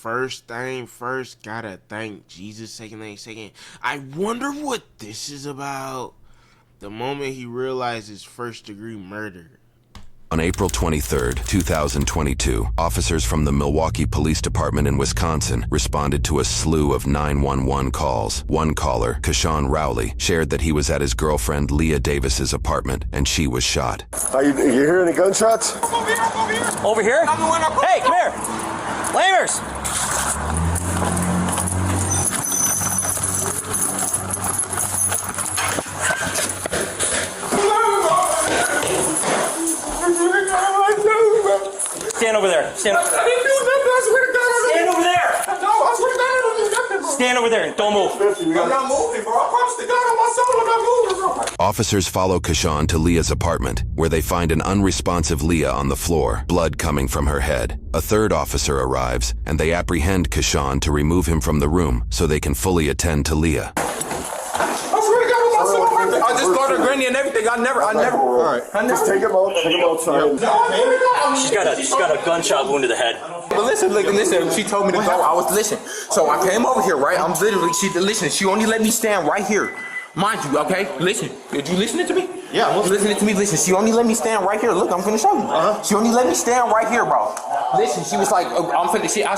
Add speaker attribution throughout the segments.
Speaker 1: First thing first, gotta thank Jesus. Second thing second. I wonder what this is about. The moment he realized his first-degree murder.
Speaker 2: On April 23, 2022, officers from the Milwaukee Police Department in Wisconsin responded to a slew of 911 calls. One caller, Kashawn Rowley, shared that he was at his girlfriend Leah Davis's apartment and she was shot.
Speaker 3: You hear any gunshots?
Speaker 4: Over here? Hey, come here! Lamers! Stand over there. Stand over there. Stand over there and don't move.
Speaker 5: I'm not moving, bro. I promise to God on my soul I'm not moving, bro.
Speaker 2: Officers follow Kashawn to Leah's apartment, where they find an unresponsive Leah on the floor, blood coming from her head. A third officer arrives, and they apprehend Kashawn to remove him from the room so they can fully attend to Leah.
Speaker 5: I just called her granny and everything. I never. All right.
Speaker 3: Just take him outside.
Speaker 4: She's got a gunshot wound to the head.
Speaker 5: But listen. She told me to go. I was listening. So I came over here, right? I'm literally. She only let me stand right here. Mind you, okay? Listen. Did you listening to me?
Speaker 3: Yeah, I'm
Speaker 5: listening to me. Listen. She only let me stand right here. Look, I'm finna show you. She only let me stand right here, bro. Listen. She was like, I'm finna. I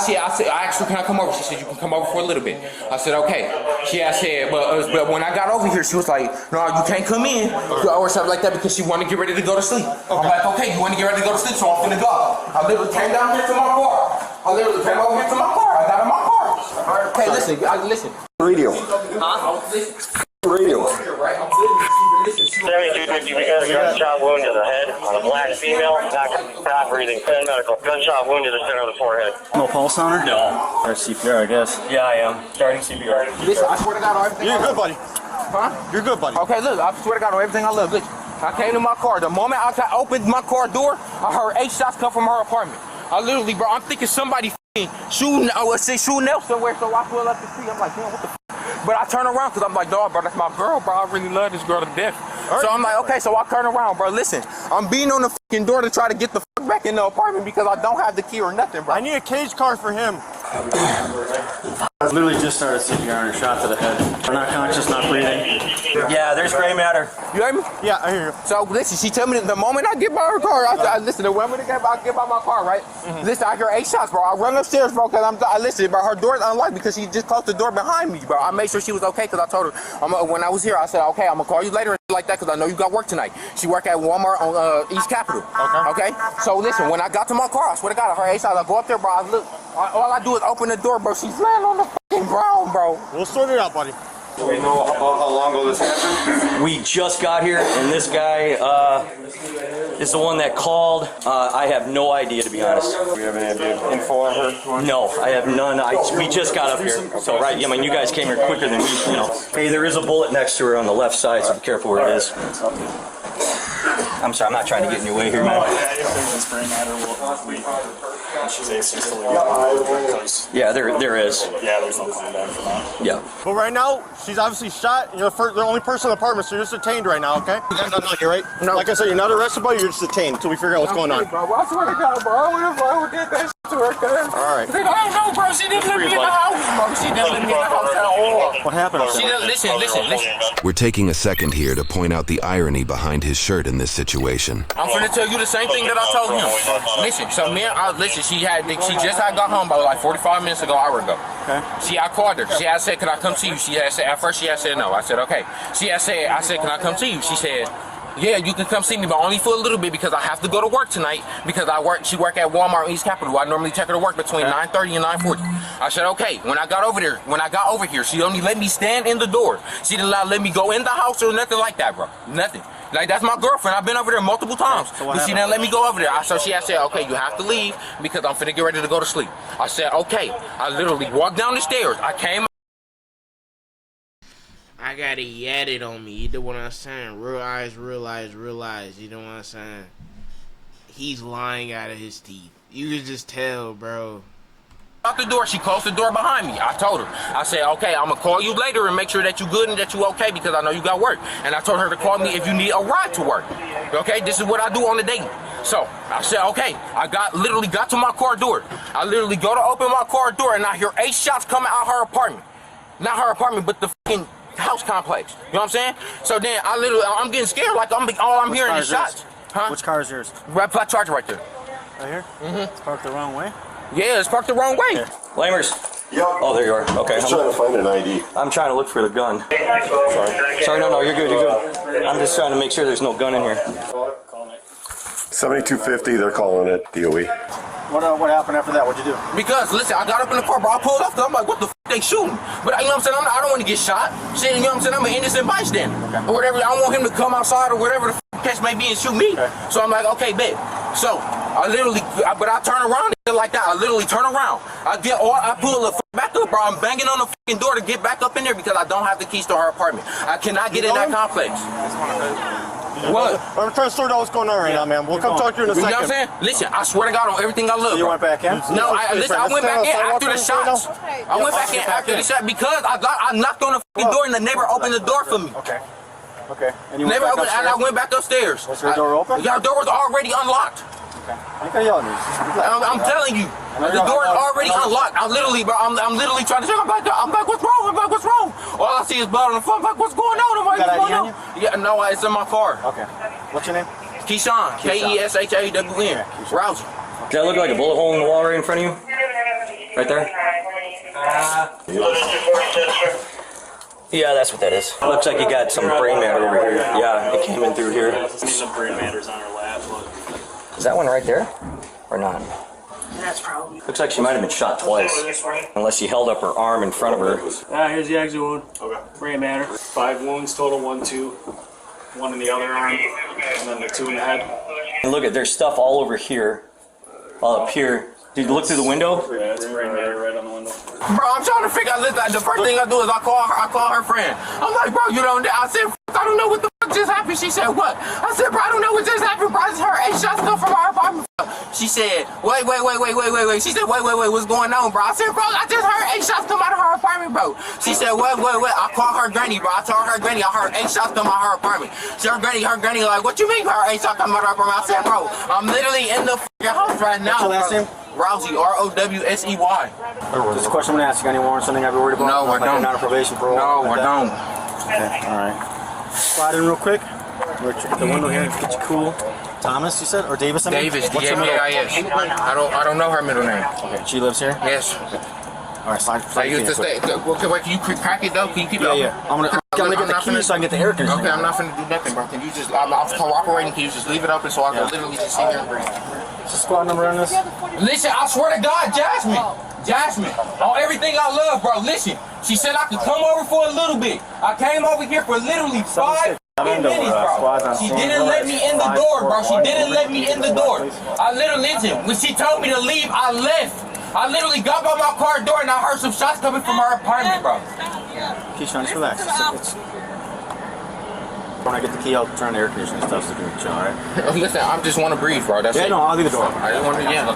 Speaker 5: asked her, can I come over? She said, you can come over for a little bit. I said, okay. She said, but when I got over here, she was like, no, you can't come in or something like that because she wanted to get ready to go to sleep. Okay. I'm like, okay, you want to get ready to go to sleep, so I'm finna go. I literally came down here to my car. I literally came over here to my car. I got in my car. All right, okay, listen.
Speaker 3: Radio.
Speaker 5: Huh?
Speaker 3: Radio.
Speaker 6: 7250, we got a gunshot wound to the head on a black female, not breathing, pen medical. Gunshot wound to the center of the forehead.
Speaker 7: No pulse on her?
Speaker 4: No.
Speaker 7: Or CPR, I guess.
Speaker 4: Yeah, I am. Starting CPR.
Speaker 5: Listen, I swear to God on everything.
Speaker 3: You're good, buddy.
Speaker 5: Huh?
Speaker 3: You're good, buddy.
Speaker 5: Okay, look, I swear to God on everything I love. Listen, I came to my car. The moment I opened my car door, I heard 8 shots come from her apartment. I literally, bro, I'm thinking somebody shooting else somewhere, so I pull up the street. I'm like, damn, what the f? But I turn around because I'm like, dog, bro, that's my girl, bro. I really love this girl to death. So I'm like, okay, so I turn around, bro. Listen, I'm beating on the fucking door to try to get the fuck back in the apartment because I don't have the key or nothing, bro.
Speaker 3: I need a cage car for him.
Speaker 7: I literally just started CPR and shot to the head. I'm not conscious, not breathing.
Speaker 4: Yeah, there's gray matter.
Speaker 5: You hear me?
Speaker 3: Yeah, I hear you.
Speaker 5: So listen, she tell me the moment I get by her car, I listen, the moment I get by my car, right? Listen, I hear 8 shots, bro. I run upstairs, bro, because I listen, bro. Her door's unlocked because she just closed the door behind me, bro. I made sure she was okay because I told her when I was here, I said, okay, I'm gonna call you later and like that because I know you got work tonight. She work at Walmart on East Capitol. Okay. So listen, when I got to my car, I swear to God, I heard 8 shots. I go up there, bro. I look. All I do is open the door, bro. She's laying on the fucking ground, bro.
Speaker 3: We'll sort it out, buddy.
Speaker 8: Do we know how long ago this happened?
Speaker 4: We just got here, and this guy is the one that called. I have no idea, to be honest.
Speaker 8: Do we have any info on her?
Speaker 4: No, I have none. We just got up here. So, right, I mean, you guys came here quicker than we, Hey, there is a bullet next to her on the left side, so be careful where it is. I'm sorry, I'm not trying to get in your way here, man. Yeah, there is.
Speaker 7: Yeah, there's no plan down for that.
Speaker 4: Yeah.
Speaker 3: But right now, she's obviously shot. You're the only person in the apartment, so you're just detained right now, okay? You're not on here, right? No. Like I said, you're not arrested, but you're just detained until we figure out what's going on.
Speaker 5: Bro, I swear to God, bro. I would have did that shit to her, cuz.
Speaker 3: All right.
Speaker 5: I don't know, bro. She didn't let me in the house, bro. She didn't let me in the house at all.
Speaker 3: What happened?
Speaker 5: She didn't, listen.
Speaker 2: We're taking a second here to point out the irony behind his shirt in this situation.
Speaker 5: I'm finna tell you the same thing that I told him. Listen, so listen, she just had got home about like 45 minutes ago, hour ago. Okay. I called her. She had said, can I come see you? She had said, at first she had said no. I said, okay. I said, can I come see you? She said, yeah, you can come see me, but only for a little bit because I have to go to work tonight because she work at Walmart in East Capitol. I normally take her to work between 9:30 and 9:40. I said, okay. When I got over here, she only let me stand in the door. She didn't let me go in the house or nothing like that, bro. Nothing. Like, that's my girlfriend. I've been over there multiple times. But she didn't let me go over there. So she had said, okay, you have to leave because I'm finna get ready to go to sleep. I said, okay. I literally walked down the stairs. I came.
Speaker 1: I got it yatted on me. You know what I'm saying? Real eyes, real eyes, real eyes. You know what I'm saying? He's lying out of his teeth. You can just tell, bro.
Speaker 5: Out the door, she closed the door behind me. I told her, I said, okay, I'm gonna call you later and make sure that you good and that you okay because I know you got work. And I told her to call me if you need a ride to work. Okay, this is what I do on the daily. So I said, okay. I literally got to my car door. I literally go to open my car door, and I hear 8 shots coming out her apartment. Not her apartment, but the fucking house complex. You know what I'm saying? So then I'm getting scared. Like all I'm hearing is shots. Huh?
Speaker 7: Which car is yours?
Speaker 5: Red flat Charger right there.
Speaker 7: Right here? Mm-hmm. It's parked the wrong way?
Speaker 5: Yeah, it's parked the wrong way.
Speaker 7: Okay.
Speaker 4: Lamers.
Speaker 8: Yep.
Speaker 4: Oh, there you are. Okay.
Speaker 8: I'm trying to find an ID.
Speaker 4: I'm trying to look for the gun. Sorry, no, you're good, you're good. I'm just trying to make sure there's no gun in here.
Speaker 8: 7250, they're calling it DOE.
Speaker 7: What happened after that? What'd you do?
Speaker 5: Because, listen, I got up in the car, bro. I pulled up, I'm like, what the f*** they shooting? But, you know what I'm saying? I don't want to get shot. Shit, you know what I'm saying? I'm an innocent bystander. Okay. Or whatever. I don't want him to come outside or whatever the f*** case may be and shoot me. Okay. So I'm like, okay, bet. So, I turn around like that. I literally turn around. I pull the f*** back up, bro. I'm banging on the f***ing door to get back up in there because I don't have the keys to her apartment. I cannot get in that complex. What?
Speaker 3: I'm trying to sort out what's going on right now, man. We'll come talk to you in a second.
Speaker 5: You know what I'm saying? Listen, I swear to God on everything I love.
Speaker 7: So you went back in?
Speaker 5: No, I went back in after the shots. I went back in after the shot because I knocked on the fucking door and the neighbor opened the door for me.
Speaker 7: Okay. Okay. And you
Speaker 5: Neighbor opened and I went back upstairs.
Speaker 7: Was your door open?
Speaker 5: Your door was already unlocked.
Speaker 7: Okay. I think I yelled at you.
Speaker 5: I'm telling you, the door is already unlocked. I'm literally trying to check. I'm like, what's wrong? I'm like, what's wrong? All I see is blood on the floor. I'm like, what's going on? I'm like, what's going on? Yeah, no, it's in my car.
Speaker 7: Okay. What's your name?
Speaker 5: Keyshawn. Keshawn. Rousey.
Speaker 4: Does that look like a bullet hole in the wall right in front of you? Right there? Yeah, that's what that is. Looks like you got some brain matter over here. Yeah, it came in through here.
Speaker 7: Some brain matters on her lap.
Speaker 4: Is that one right there? Or not?
Speaker 7: That's probably.
Speaker 4: Looks like she might have been shot twice. Unless she held up her arm in front of her.
Speaker 7: Here's the exit wound. Okay. Brain matter. 5 wounds total, 1, 2. 1 in the other arm, and then the 2 in the head.
Speaker 4: And look at, there's stuff all over here. All up here. Did you look through the window?
Speaker 7: Yeah, it's brain matter right on the window.
Speaker 5: Bro, I'm trying to figure out. The first thing I do is I call her friend. I'm like, bro, you don't. I said, I don't know what the fuck just happened. She said, what? I said, bro, I don't know what just happened, bro. I just heard 8 shots come from our apartment. She said, wait. She said, wait, what's going on, bro? I said, bro, I just heard 8 shots come out of her apartment, bro. She said, wait. I called her granny, bro. I told her granny I heard 8 shots come out of her apartment. So her granny like, what you mean her 8 shots come out of her apartment? I said, bro, I'm literally in the fucking house right now.
Speaker 7: What's your last name?
Speaker 5: Rousey, R-O-W-S-E-Y.
Speaker 7: Just a question I'm gonna ask you. Got any warrants? Something I'd be worried about?
Speaker 5: No, I don't.
Speaker 7: Not a probation parole.
Speaker 5: No, I don't.
Speaker 7: Okay, all right. Slide in real quick. We're checking the window here. Get you cool. Thomas, you said, or Davis?
Speaker 5: Davis,
Speaker 7: What's your middle?
Speaker 5: D-A-V-I-S. I don't know her middle name.
Speaker 7: Okay, she lives here.
Speaker 5: Yes.
Speaker 7: All right, slide.
Speaker 5: I used to stay. Wait, can you crack it though? Can you keep it open?
Speaker 7: Yeah. I'm gonna get the key so I can get the air conditioning.
Speaker 5: Okay, I'm not finna do nothing, bro. Can you just? I'm cooperating. Can you just leave it open so I can literally just sit here and breathe?
Speaker 7: What's the squad number on this?
Speaker 5: Listen, I swear to God, Jasmine, on everything I love, bro. Listen, she said I could come over for a little bit. I came over here for literally 5 minutes, bro. She didn't let me in the door, bro. She didn't let me in the door. I literally, listen, when she told me to leave, I left. I literally got by my car door and I heard some shots coming from her apartment, bro.
Speaker 7: Keyshawn, just relax. When I get the key, I'll turn the air conditioning stuff so you can chill, alright?
Speaker 5: Listen, I just want to breathe, bro. That's it.
Speaker 7: No, I'll leave the door.
Speaker 5: I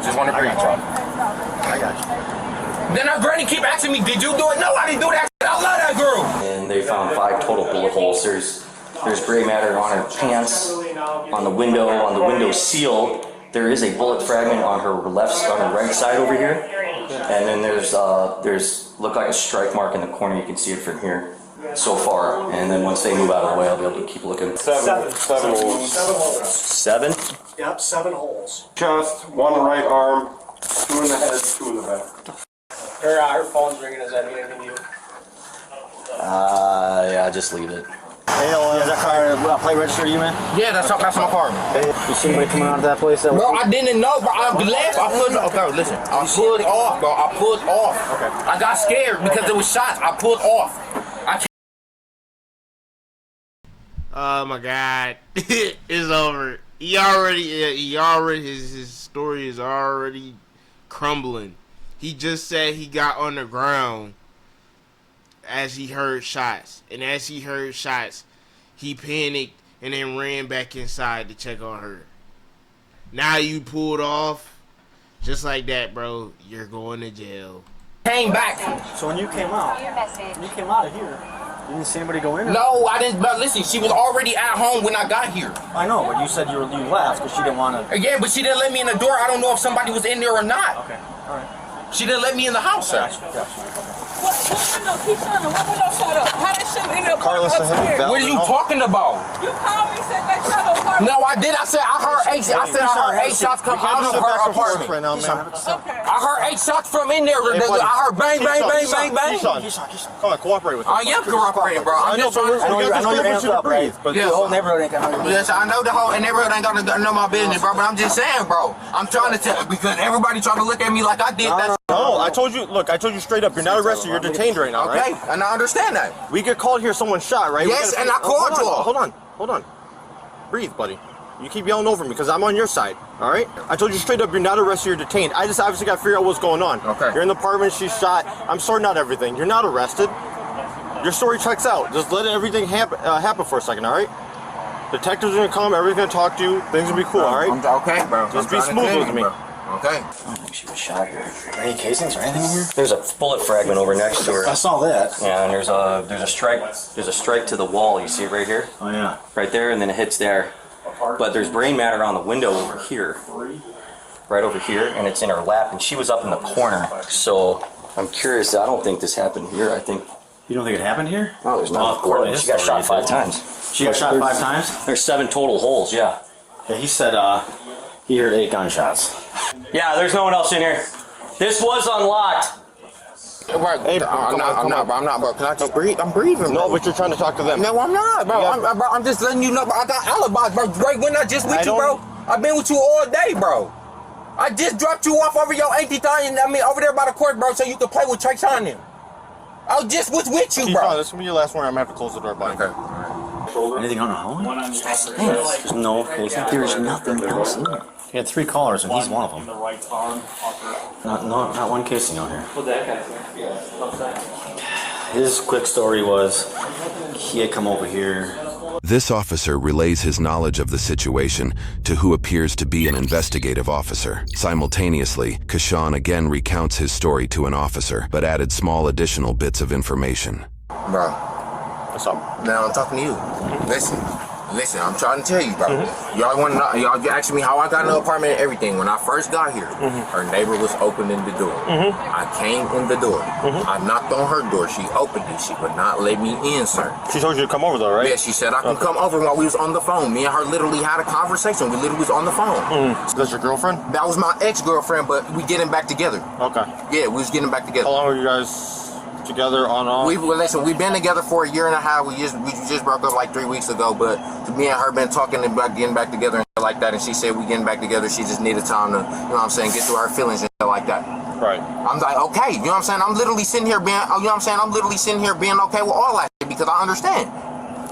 Speaker 5: just want to breathe, bro.
Speaker 7: I got you.
Speaker 5: Then her granny keep asking me, did you do it? No, I didn't do that. I love that girl.
Speaker 4: And they found 5 total bullet holes. There's gray matter on her pants, on the window seal. There is a bullet fragment on her right side over here. And then there's look like a strike mark in the corner. You can see it from here so far. And then once they move out of the way, I'll be able to keep looking.
Speaker 8: 7 holes.
Speaker 4: 7?
Speaker 9: Yep, 7 holes.
Speaker 8: Chest, 1 right arm, 2 in the head, 2 in the back.
Speaker 9: Her phone's ringing. Does that mean anything to you?
Speaker 4: Yeah, just leave it.
Speaker 7: Hey, is that car plate register to you, man?
Speaker 5: Yeah, that's my car.
Speaker 7: Hey, you see anybody coming out of that place?
Speaker 5: Bro, I didn't know, bro. I left. Okay, listen. I pulled off, bro. I pulled off.
Speaker 7: Okay.
Speaker 5: I got scared because there was shots. I pulled off.
Speaker 1: Oh my God, it's over. His story is already crumbling. He just said he got on the ground as he heard shots, and as he heard shots, he panicked and then ran back inside to check on her. Now you pulled off, just like that, bro. You're going to jail.
Speaker 5: Came back.
Speaker 7: So when you came out of here,
Speaker 3: You didn't see anybody go in?
Speaker 5: No, I didn't. But listen, she was already at home when I got here.
Speaker 3: I know, but you said you left because she didn't want to.
Speaker 5: Yeah, but she didn't let me in the door. I don't know if somebody was in there or not.
Speaker 3: Okay, all right.
Speaker 5: She didn't let me in the house, sir.
Speaker 10: What window? Keep shutting. What window shut up? How did shit in there?
Speaker 3: Carlos,
Speaker 5: What are you talking about?
Speaker 10: You called me, said that shut up.
Speaker 5: No, I did. I said I heard eight. I said I heard 8 shots come out of her apartment.
Speaker 3: Right now, man.
Speaker 10: Okay.
Speaker 5: I heard 8 shots from in there. I heard bang, bang, bang, bang, bang.
Speaker 3: Come on, cooperate with me.
Speaker 5: I am cooperating, bro. I'm just trying to.
Speaker 3: I know you're answering up, right? But the whole neighborhood ain't got no.
Speaker 5: Yes, I know the whole neighborhood ain't gonna know my business, bro. But I'm just saying, bro. I'm trying to tell because everybody trying to look at me like I did that.
Speaker 3: No, I told you. Look, I told you straight up. You're not arrested. You're detained right now,
Speaker 5: okay,
Speaker 3: right?
Speaker 5: and I understand that.
Speaker 3: We get called here. Someone shot, right?
Speaker 5: Yes, and I called you.
Speaker 3: Hold on. Breathe, buddy. You keep yelling over me because I'm on your side. All right? I told you straight up. You're not arrested. You're detained. I just obviously got to figure out what's going on.
Speaker 5: Okay.
Speaker 3: You're in the apartment. She's shot. I'm sorting out everything. You're not arrested. Your story checks out. Just let everything happen for a second. All right? Detectives are gonna come. Everybody's gonna talk to you. Things will be cool. All right?
Speaker 5: I'm okay, bro.
Speaker 3: Just be smooth with me.
Speaker 5: Okay.
Speaker 4: I don't think she was shot here. Any casings or anything in here? There's a bullet fragment over next to her.
Speaker 3: I saw that.
Speaker 4: Yeah, and there's a strike to the wall. You see it right here?
Speaker 3: Oh yeah.
Speaker 4: Right there, and then it hits there. But there's brain matter on the window over here. Right over here, and it's in her lap, and she was up in the corner. So I'm curious. I don't think this happened here. I think.
Speaker 3: You don't think it happened here?
Speaker 4: Oh, there's not. She got shot 5 times.
Speaker 3: She got shot 5 times?
Speaker 4: There's 7 total holes. Yeah.
Speaker 3: Yeah, he said he heard 8 gunshots.
Speaker 4: Yeah, there's no one else in here. This was unlocked.
Speaker 5: Hey, I'm not, bro. Can I just breathe? I'm breathing.
Speaker 3: No, but you're trying to talk to them.
Speaker 5: No, I'm not, bro. I'm just letting you know. Bro, I got alibis, bro. Right when I just with you, bro. I've been with you all day, bro. I just dropped you off over your auntie thing. I mean, over there by the court, bro, so you can play with Trey on them. I just was with you, bro.
Speaker 3: This will be your last one. I'm gonna have to close the door, buddy.
Speaker 5: Okay.
Speaker 3: Anything on the home?
Speaker 4: There's no casing. There's nothing else in there.
Speaker 3: He had 3 callers, and he's one of them.
Speaker 7: The right arm.
Speaker 3: Not one casing out here. His quick story was he had come over here.
Speaker 2: This officer relays his knowledge of the situation to who appears to be an investigative officer. Simultaneously, Kashawn again recounts his story to an officer, but added small additional bits of information.
Speaker 5: Bro.
Speaker 3: What's up?
Speaker 5: Now I'm talking to you. Listen, I'm trying to tell you, bro. Y'all want to know? Y'all asking me how I got in the apartment and everything. When I first got here, her neighbor was opening the door. I came in the door. I knocked on her door. She opened it. She would not let me in, sir.
Speaker 3: She told you to come over, though, right?
Speaker 5: Yeah, she said I can come over while we was on the phone. Me and her literally had a conversation. We literally was on the phone.
Speaker 3: That's your girlfriend?
Speaker 5: That was my ex-girlfriend, but we getting back together.
Speaker 3: Okay.
Speaker 5: Yeah, we was getting back together.
Speaker 3: How long were you guys together on off?
Speaker 5: We've been together for a year and a half. We just broke up like 3 weeks ago, but me and her been talking about getting back together and shit like that, and she said we getting back together. She just needed time to, you know what I'm saying, get through her feelings and shit like that.
Speaker 3: Right.
Speaker 5: I'm like, okay, you know what I'm saying? I'm literally sitting here being, you know what I'm saying? I'm literally sitting here being okay with all that shit because I understand.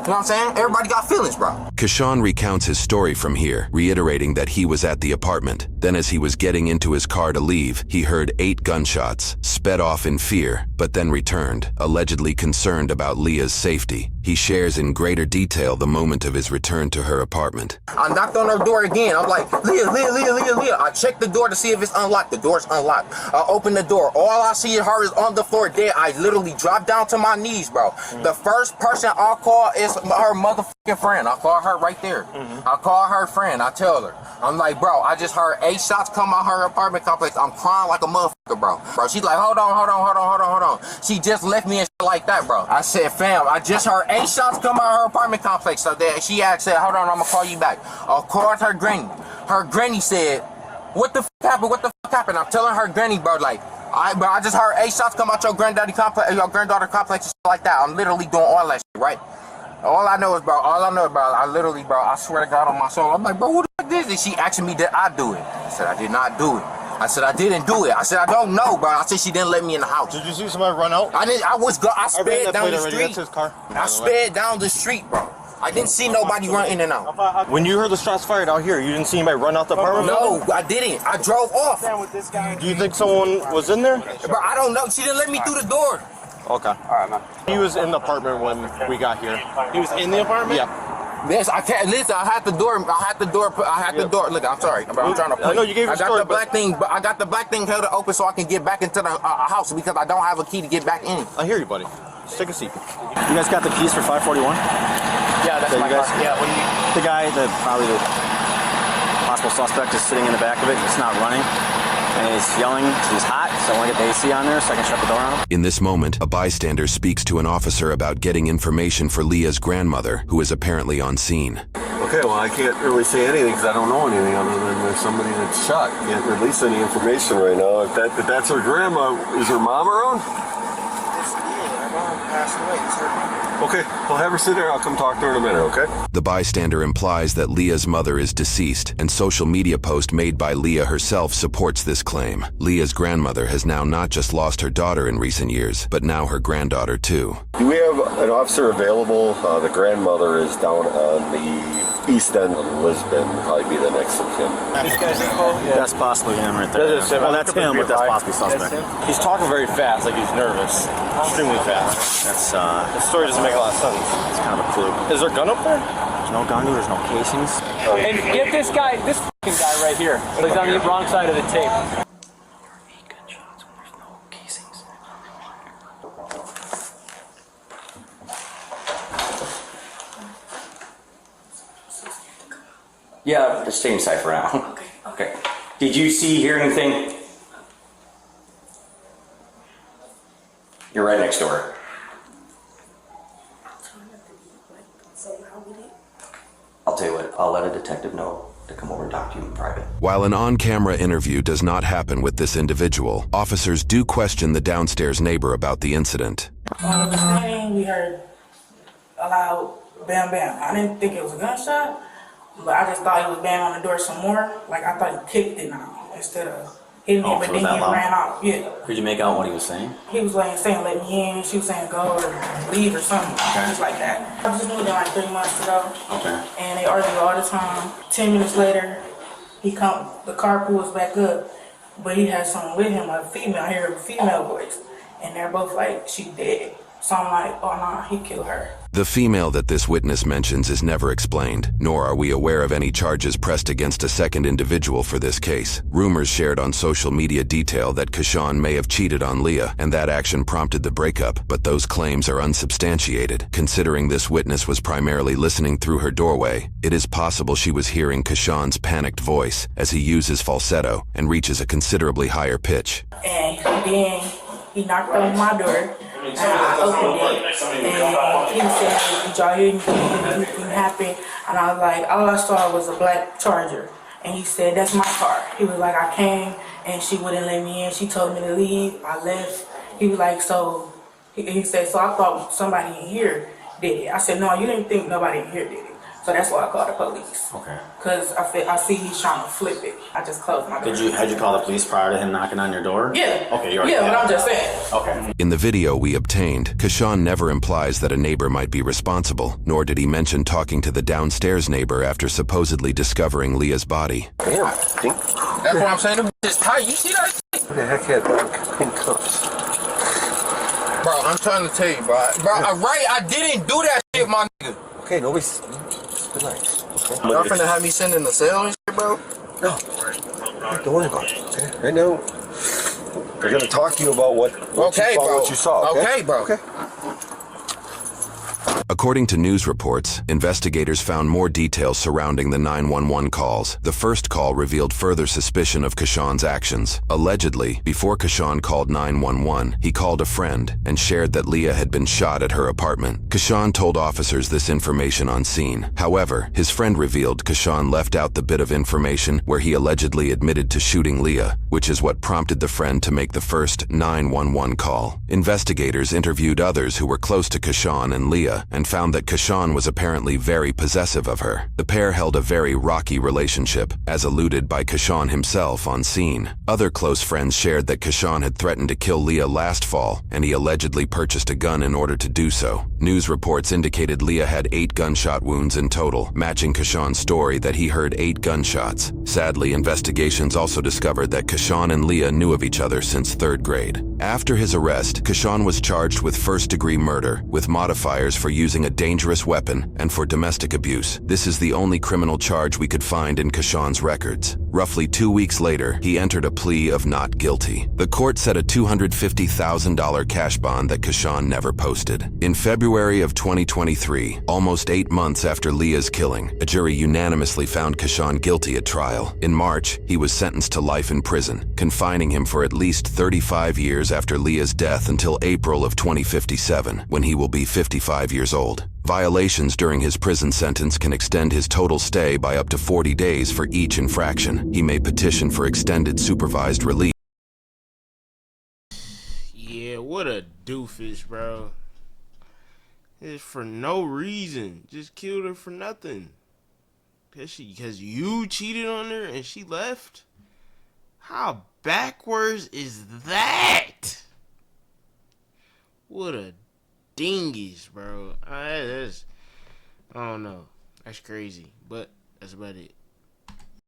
Speaker 5: You know what I'm saying? Everybody got feelings, bro.
Speaker 2: Kashawn recounts his story from here, reiterating that he was at the apartment. Then as he was getting into his car to leave, he heard 8 gunshots, sped off in fear, but then returned, allegedly concerned about Leah's safety. He shares in greater detail the moment of his return to her apartment.
Speaker 5: I knocked on her door again. I'm like, Leah. I checked the door to see if it's unlocked. The door's unlocked. I open the door. All I see of her is on the floor dead. I literally dropped down to my knees, bro. The first person I call is her motherfucking friend. I call her right there. I call her friend. I tell her. I'm like, bro, I just heard 8 shots come out her apartment complex. I'm crying like a motherfucker, bro. She's like, hold on. She just left me and shit like that, bro. I said, fam, I just heard 8 shots come out her apartment complex. So then she said, hold on, I'm gonna call you back. I called her granny. Her granny said, what the fuck happened? I'm telling her granny, bro, like, I just heard 8 shots come out your granddaughter complex and shit like that. I'm literally doing all that shit, right? All I know is, bro, I literally, bro, I swear to God on my soul, I'm like, bro, who the fuck is this? She asking me, did I do it? I said, I did not do it. I said, I didn't do it. I said, I don't know, bro. I said, she didn't let me in the house.
Speaker 3: Did you see somebody run out?
Speaker 5: I sped down the street. I sped down the street, bro. I didn't see nobody run in and out.
Speaker 3: When you heard the shots fired out here, you didn't see anybody run out the apartment?
Speaker 5: No, I didn't. I drove off.
Speaker 3: Do you think someone was in there?
Speaker 5: Bro, I don't know. She didn't let me through the door.
Speaker 3: Okay. All right, man. He was in the apartment when we got here.
Speaker 1: He was in the apartment?
Speaker 3: Yeah.
Speaker 5: Yes, I can't listen. I had the door. Look, I'm sorry. I'm trying to.
Speaker 3: I know you gave.
Speaker 5: I got the black thing, but I got the black thing held open so I can get back into the house because I don't have a key to get back in.
Speaker 3: I hear you, buddy. Just take a seat. You guys got the keys for 541?
Speaker 4: Yeah, that's my car. Yeah, what do you?
Speaker 3: The guy, probably the possible suspect, is sitting in the back of it. It's not running. And he's yelling, he's hot, so I want to get the AC on there so I can shut the door on him.
Speaker 2: In this moment, a bystander speaks to an officer about getting information for Leah's grandmother, who is apparently on scene.
Speaker 8: Okay, well, I can't really say anything because I don't know anything other than there's somebody that's shot. Can't release any information right now. If that's her grandma, is her mom around?
Speaker 9: Her mom passed away. It's her mom.
Speaker 8: Okay, well, have her sit there. I'll come talk to her in a minute, okay?
Speaker 2: The bystander implies that Leah's mother is deceased, and social media post made by Leah herself supports this claim. Leah's grandmother has now not just lost her daughter in recent years, but now her granddaughter too.
Speaker 8: Do we have an officer available? The grandmother is down on the east end of Lisbon. Probably be the next of kin.
Speaker 3: This guy's info? Yeah. That's possibly him right there. Well, that's him, but that's possibly suspect. He's talking very fast, like he's nervous. Extremely fast. That's, the story doesn't make a lot of sense. It's kind of a clue. Is there a gun up there? There's no gun, there's no casings.
Speaker 9: And get this guy, this fucking guy right here. He's on the wrong side of the tape.
Speaker 4: Yeah, the same side for now. Okay. Did you hear anything? You're right next door. I'll tell you what, I'll let a detective know to come over and talk to you in private.
Speaker 2: While an on-camera interview does not happen with this individual, officers do question the downstairs neighbor about the incident.
Speaker 10: While we were standing, we heard a loud bam bam. I didn't think it was a gunshot, but I just thought he was banging on the door some more. Like I thought he kicked it now instead of hitting me, but then he ran off. Yeah.
Speaker 4: Did you make out what he was saying?
Speaker 10: He was like saying let me in, she was saying go or leave or something. Just like that. I just knew them like 3 months ago.
Speaker 4: Okay.
Speaker 10: And they argue all the time. 10 minutes later, the car pulls back up, but he has someone with him, a female. I hear a female voice, and they're both like, she dead. So I'm like, oh nah, he killed her.
Speaker 2: The female that this witness mentions is never explained, nor are we aware of any charges pressed against a second individual for this case. Rumors shared on social media detail that Kashawn may have cheated on Leah, and that action prompted the breakup, but those claims are unsubstantiated. Considering this witness was primarily listening through her doorway, it is possible she was hearing Kashawn's panicked voice as he uses falsetto and reaches a considerably higher pitch.
Speaker 10: And then he knocked on my door. And I opened it, and he said, did y'all hear anything happen? And I was like, all I saw was a black Charger. And he said, that's my car. He was like, I came, and she wouldn't let me in. She told me to leave. I left. He was like, so, he said, so I thought somebody in here did it. I said, no, you didn't think nobody in here did it. So that's why I called the police.
Speaker 4: Okay.
Speaker 10: Because I see he's trying to flip it. I just closed my door.
Speaker 11: Had you called the police prior to him knocking on your door?
Speaker 10: Yeah.
Speaker 11: Okay, you already
Speaker 10: but I'm just saying.
Speaker 11: Okay.
Speaker 2: In the video we obtained, Kashawn never implies that a neighbor might be responsible, nor did he mention talking to the downstairs neighbor after supposedly discovering Leah's body.
Speaker 8: Damn,
Speaker 5: That's what I'm saying. It's tight. You see that?
Speaker 8: Who the heck had pink cups?
Speaker 5: Bro, I'm trying to tell you, bro. Right? I didn't do that shit, my nigga.
Speaker 8: Okay, nobody's... Relax. Okay?
Speaker 5: Y'all finna have me send in the cell and shit, bro?
Speaker 8: No. Don't worry about it, okay? Right now, they're gonna talk to you about what you saw, okay?
Speaker 5: Okay, bro.
Speaker 8: Okay.
Speaker 2: According to news reports, investigators found more details surrounding the 911 calls. The first call revealed further suspicion of Kashawn's actions. Allegedly, before Kashawn called 911, he called a friend and shared that Leah had been shot at her apartment. Kashawn told officers this information on scene. However, his friend revealed Kashawn left out the bit of information where he allegedly admitted to shooting Leah, which is what prompted the friend to make the first 911 call. Investigators interviewed others who were close to Kashawn and Leah and found that Kashawn was apparently very possessive of her. The pair held a very rocky relationship, as alluded by Kashawn himself on scene. Other close friends shared that Kashawn had threatened to kill Leah last fall, and he allegedly purchased a gun in order to do so. News reports indicated Leah had 8 gunshot wounds in total, matching Kashawn's story that he heard 8 gunshots. Sadly, investigations also discovered that Kashawn and Leah knew of each other since 3rd grade. After his arrest, Kashawn was charged with first-degree murder, with modifiers for use using a dangerous weapon and for domestic abuse. This is the only criminal charge we could find in Kashawn's records. Roughly 2 weeks later, he entered a plea of not guilty. The court set a $250,000 cash bond that Kashawn never posted. In February of 2023, almost 8 months after Leah's killing, a jury unanimously found Kashawn guilty at trial. In March, he was sentenced to life in prison, confining him for at least 35 years after Leah's death until April of 2057, when he will be 55 years old. Violations during his prison sentence can extend his total stay by up to 40 days for each infraction. He may petition for extended supervised release.
Speaker 1: Yeah, what a doofus, bro. It's for no reason. Just killed her for nothing. Because you cheated on her and she left? How backwards is that? What a dingus, bro. I don't know. That's crazy. But that's about it.